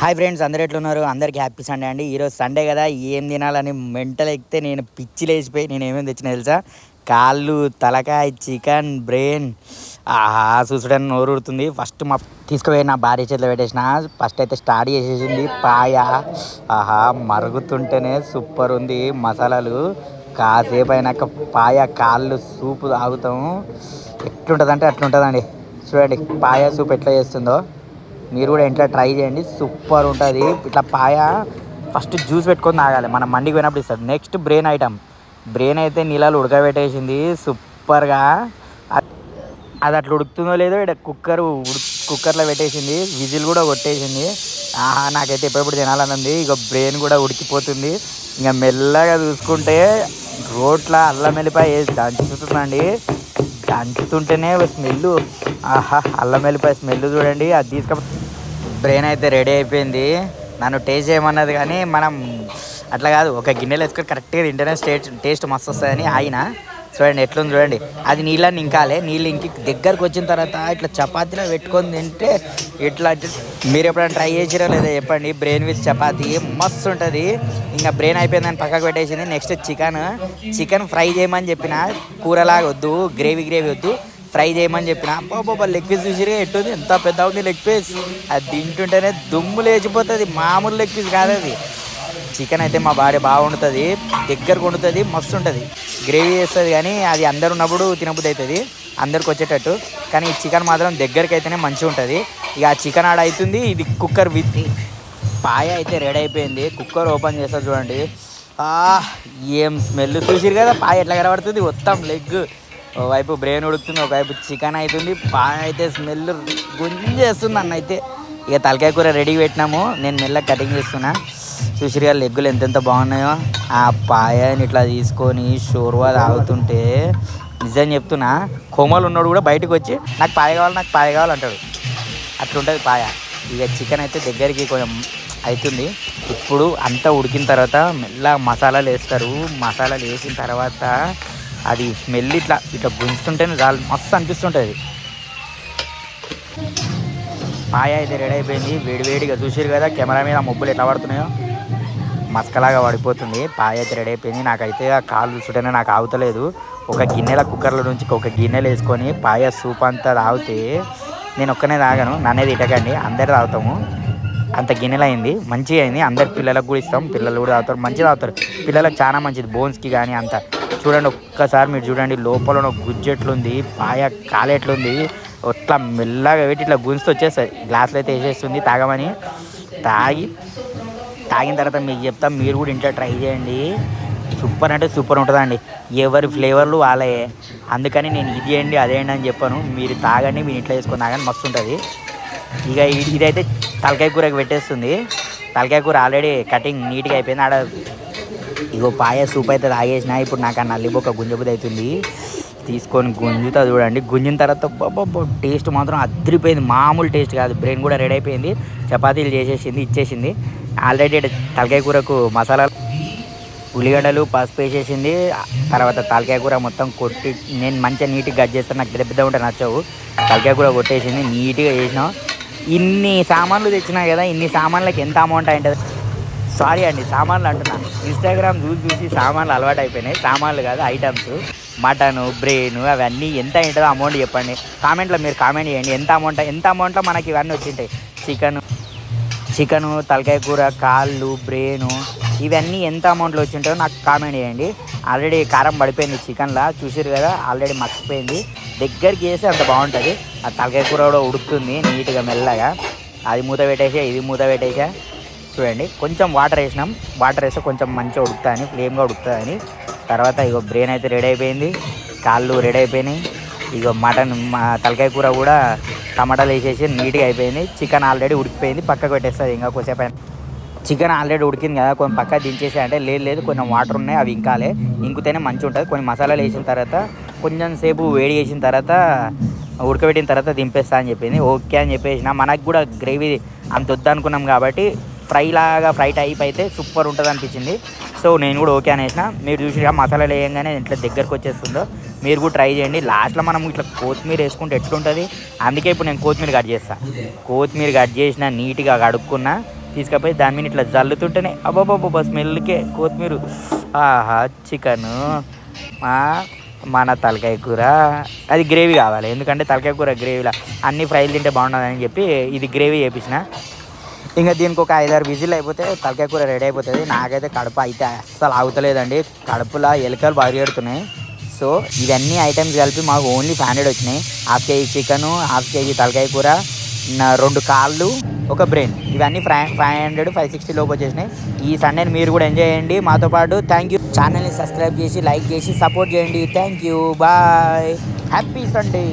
Hi friends, అందరు ఎట్లున్నారు? అందరికీ హ్యాపీ సండే అండి. ఈరోజు సండే కదా, ఏం తినాలని మెంటల్ ఎక్కితే నేను పిచ్చి లేచిపోయి నేను ఏమేమి తెచ్చిన తెలుసా? కాళ్ళు, తలకాయ, చికెన్, బ్రెయిన్. ఆహా, చూసడానికి నోరు ఊరుతుంది. ఫస్ట్ మా తీసుకుపోయి నా భార్య చేతిలో పెట్టేసిన. ఫస్ట్ అయితే స్టార్ట్ చేసేసింది పాయ. ఆహా, మరుగుతుంటేనే సూపర్ ఉంది మసాలాలు. కాసేపు అయినాక పాయ కాళ్ళు సూపు తాగుతాము. ఎట్లుంటుంది అంటే అట్లుంటుందండి. చూడండి పాయ సూప్ ఎట్లా చేస్తుందో. మీరు కూడా ఇంట్లో ట్రై చేయండి, సూపర్ ఉంటుంది. ఇట్లా పాయ ఫస్ట్ జ్యూస్ పెట్టుకొని తాగాలి. మనం మండికి పోయినప్పుడు ఇస్తుంది. Next brain item. బ్రెయిన్ అయితే నీళ్ళలో ఉడకబెట్టేసింది సూపర్గా. అది అట్లా ఉడుకుతుందో లేదో ఇక్కడ కుక్కర్లో పెట్టేసింది. విజిల్ కూడా కొట్టేసింది. ఆహా, నాకైతే ఎప్పుడెప్పుడు తినాలని ఉంది. ఇక బ్రెయిన్ కూడా ఉడికిపోతుంది. ఇంకా మెల్లగా చూసుకుంటే రోట్ల అల్లం వెల్లిపాయ వేసి దంచుతుందండి. దంచుతుంటేనే స్మెల్. ఆహా, అల్లం వెల్లిపాయ స్మెల్ చూడండి. అది బ్రెయిన్ అయితే రెడీ అయిపోయింది. నన్ను టేస్ట్ చేయమన్నది కానీ మనం అట్లా కాదు, ఒక గిన్నెలో వేసుకొని కరెక్ట్గా తింటేనే టేస్ట్ మస్తు వస్తుందని ఆయన. చూడండి ఎట్లుంది చూడండి. అది నీళ్ళని ఇంకాలే. నీళ్ళు ఇంకి దగ్గరకు వచ్చిన తర్వాత ఇట్లా చపాతీలో పెట్టుకొని తింటే ఇట్లా. మీరు ఎప్పుడైనా ట్రై చేసిరో లేదా చెప్పండి. బ్రెయిన్ విత్ చపాతీ మస్తు ఉంటుంది. ఇంకా బ్రెయిన్ అయిపోయిందని పక్కకు పెట్టేసింది. నెక్స్ట్ చికెన్ ఫ్రై చేయమని చెప్పిన. కూరలాగా వద్దు, గ్రేవీ వద్దు, ఫ్రై చేయమని చెప్పిన. అబ్బాబ్బా, లెగ్ పీస్ చూసిరే ఎట్టుంది, ఎంత పెద్ద ఉంది లెగ్ పీస్. అది తింటుంటేనే దుమ్ము లేచిపోతుంది. మామూలు లెగ్ పీస్ కాదు అది. చికెన్ అయితే మా భార్య బాగా వండుతుంది. దగ్గరకు వండుతుంది, మస్తు ఉంటుంది. గ్రేవీ చేస్తుంది కానీ అది అందరు ఉన్నప్పుడు తినబుద్ధి అవుతుంది, అందరికి వచ్చేటట్టు. కానీ ఈ చికెన్ మాత్రం దగ్గరికి అయితేనే మంచిగా ఉంటుంది. ఇక ఆ చికెన్ ఆడ అవుతుంది. ఇది కుక్కర్ విత్ పాయ అయితే రెడీ అయిపోయింది. కుక్కర్ ఓపెన్ చేస్తారు చూడండి. ఏం స్మెల్ చూసిరు కదా. పాయ ఎట్లా కనబడుతుంది, మొత్తం లెగ్. ఒకవైపు బ్రెయిన్ ఉడుకుతుంది, ఒకవైపు చికెన్ అవుతుంది. పాయ అయితే స్మెల్ గుంజేస్తుంది అన్న అయితే. ఇక తలకాయ కూర రెడీ పెట్టినాము. నేను మెల్లగా కటింగ్ చేస్తున్నా. చూసిరుగా లెగ్గులు ఎంతెంత బాగున్నాయో. ఆ పాయని ఇట్లా తీసుకొని షోర్వా తాగుతుంటే నిజం చెప్తున్నా, కోమలు ఉన్నాడు కూడా బయటకు వచ్చి నాకు పాయ కావాలి అంటాడు. అట్లుంటుంది పాయ. ఇక చికెన్ అయితే దగ్గరికి కొంచెం అవుతుంది. ఇప్పుడు అంతా ఉడికిన తర్వాత మెల్లగా మసాలాలు వేస్తారు. మసాలాలు వేసిన తర్వాత అది స్మెల్ ఇట్లా గుంజుతుంటేనే చాలా మస్తు అనిపిస్తుంటుంది. పాయ అయితే రెడీ అయిపోయింది. వేడిగా చూసారు కదా, కెమెరా మీద ముబ్బులు ఎట్లా పడుతున్నాయో మస్కలాగా పడిపోతుంది. పాయ అయితే రెడీ అయిపోయింది. నాకైతే ఆ కాలు చూసుంటేనే నాకు ఆగుతలేదు. ఒక గిన్నెల కుక్కర్లో నుంచి ఒక గిన్నెలు వేసుకొని పాయ సూప్ అంతా తాగితే, నేను ఒక్కనే తాగాను, నన్నేది ఇటకండి, అందరు తాగుతాము. అంత గిన్నెలు అయింది, మంచిగా అయింది. అందరు పిల్లలకు కూడా ఇస్తాం, పిల్లలు కూడా తాగుతారు, మంచిగా తాగుతారు. పిల్లలకు చాలా మంచిది, బోన్స్కి కానీ అంత. చూడండి ఒక్కసారి మీరు చూడండి, లోపల గుజ్జు ఎట్లుంది, పాయ కాలెట్లుంది. ఇట్లా మెల్లగా పెట్టి ఇట్లా గుంజుతూ వచ్చేస్తుంది. గ్లాసులు అయితే వేసేస్తుంది తాగమని. తాగిన తర్వాత మీకు చెప్తాం, మీరు కూడా ఇంట్లో ట్రై చేయండి. సూపర్ అంటే సూపర్ ఉంటుందండి. ఎవరి ఫ్లేవర్లు వాళ్ళే. అందుకని నేను ఇది చేయండి అదేండి అని చెప్పాను. మీరు తాగండి, మీరు ఇంట్లో వేసుకొని తాగండి, మస్తు ఉంటుంది. ఇక ఇదైతే తలకాయ కూరకు పెట్టేస్తుంది. తలకాయ కూర ఆల్రెడీ కటింగ్ నీట్గా అయిపోయింది. ఆడ ఇగో పాయ సూప్ అయితే తాగేసిన. ఇప్పుడు నాకు ఆ నల్లిబొక్క గుంజబుద్ధి అవుతుంది. తీసుకొని గుంజుతా చూడండి. గుంజిన తర్వాత టేస్ట్ మాత్రం అదిరిపోయింది, మామూలు టేస్ట్ కాదు. బ్రెయిన్ కూడా రెడీ అయిపోయింది. చపాతీలు ఇచ్చేసింది. ఆల్రెడీ తలకాయ కూరకు మసాలాలు, ఉల్లిగడ్డలు, పసుపు వేసేసింది. తర్వాత తలకాయ కూర మొత్తం కొట్టి, నేను మంచిగా నీట్గా కట్ చేస్తాను, నాకు పెద్ద ఉంటే నచ్చవు. తలకాయ కూర కొట్టేసింది, నీట్గా చేసినాం. ఇన్ని సామాన్లు తెచ్చినా కదా, ఇన్ని సామాన్లకి ఎంత అమౌంట్ అయింటుంది? సారీ అండి, సామాన్లు అంటున్నా. ఇన్స్టాగ్రామ్ చూసి సామాన్లు అలవాటు అయిపోయినాయి. సామాన్లు కాదు, ఐటమ్స్. మటను, బ్రెయిన్, అవన్నీ ఎంత అయింటుందో అమౌంట్ చెప్పండి. కామెంట్లో మీరు కామెంట్ చేయండి. ఎంత అమౌంట్లో మనకి ఇవన్నీ వచ్చింటాయి. చికెను, తలకాయ కూర, కాళ్ళు, బ్రెయిను, ఇవన్నీ ఎంత అమౌంట్లో వచ్చింటాయో నాకు కామెంట్ చేయండి. ఆల్రెడీ కారం పడిపోయింది చికెన్లా, చూసారు కదా, ఆల్రెడీ మక్కిపోయింది. దగ్గరికి వేస్తే అంత బాగుంటుంది. ఆ తలకాయ కూర కూడా ఉడుకుతుంది నీట్గా మెల్లగా. అది మూత పెట్టేసా, ఇది మూత పెట్టేసా. చూడండి, కొంచెం వాటర్ వేసినాం. వాటర్ వేస్తే కొంచెం మంచిగా ఉడుకుతుందని, ఫ్లేమ్గా ఉడుకుతుందని. తర్వాత ఇగో బ్రెయిన్ అయితే రెడీ అయిపోయింది, కాళ్ళు రెడీ అయిపోయినాయి. ఇగో మటన్, తలకాయ కూర కూడా టమాటాలు వేసేసి నీట్గా అయిపోయింది. చికెన్ ఆల్రెడీ ఉడికిపోయింది, పక్కకు పెట్టేస్తుంది. ఇంకా కొద్దిసేపు చికెన్ ఆల్రెడీ ఉడికింది కదా, కొన్ని పక్క దించేసి అంటే లేదు కొంచెం వాటర్ ఉన్నాయి, అవి ఇంకాలే, ఇంకితేనే మంచిగా ఉంటుంది. కొన్ని మసాలాలు వేసిన తర్వాత కొంచెం సేపు వేడి చేసిన తర్వాత ఉడకబెట్టిన తర్వాత దింపేస్తా అని చెప్పింది. ఓకే అని చెప్పేసిన. మనకు కూడా గ్రేవీ అంత వద్దనుకున్నాం కాబట్టి ఫ్రై టైప్ అయితే సూపర్ ఉంటుంది అనిపించింది. సో నేను కూడా ఓకే అనేసిన. మీరు చూసిగా మసాలాలు వేయంగానే ఇట్లా దగ్గరకు వచ్చేస్తుందో, మీరు కూడా ట్రై చేయండి. లాస్ట్లో మనం ఇట్లా కొత్తిమీర వేసుకుంటే ఎట్లుంటుంది. అందుకే ఇప్పుడు నేను కొత్తిమీర కట్ చేసిన నీట్గా కడుక్కున్నా. తీసుకపోయి దాని మీద ఇట్లా జల్లుతుంటేనే అబ్బాబ్బాబ్బా స్మెల్కే కొత్తిమీర ఆహా చికెను మన తలకాయ కూర అది గ్రేవీ కావాలి, ఎందుకంటే తలకాయ కూర గ్రేవీలా అన్ని ఫ్రైలు తింటే బాగుంటుందని చెప్పి ఇది గ్రేవీ చేయించిన. ఇంకా దీనికి ఒక 5-6 విజిల్ అయిపోతే తలకాయ కూర రెడీ అయిపోతుంది. నాకైతే కడుపు అయితే అస్సలు ఆగుతలేదండి, కడుపులో ఎలుకలు పరిగెడుతున్నాయి. సో ఇవన్నీ ఐటమ్స్ కలిపి మాకు ఓన్లీ 500 వచ్చినాయి. Half KG chicken, half KG తలకాయ కూర, 2 కాళ్ళు, ఒక బ్రెయిన్, ఇవన్నీ 500-560 లోపు వచ్చేసినాయి. ఈ సండేని మీరు కూడా ఎంజాయ్ చేయండి మాతో పాటు. Thank you. ఛానల్ని సబ్స్క్రైబ్ చేసి లైక్ చేసి సపోర్ట్ చేయండి. Thank you, bye, happy Sunday.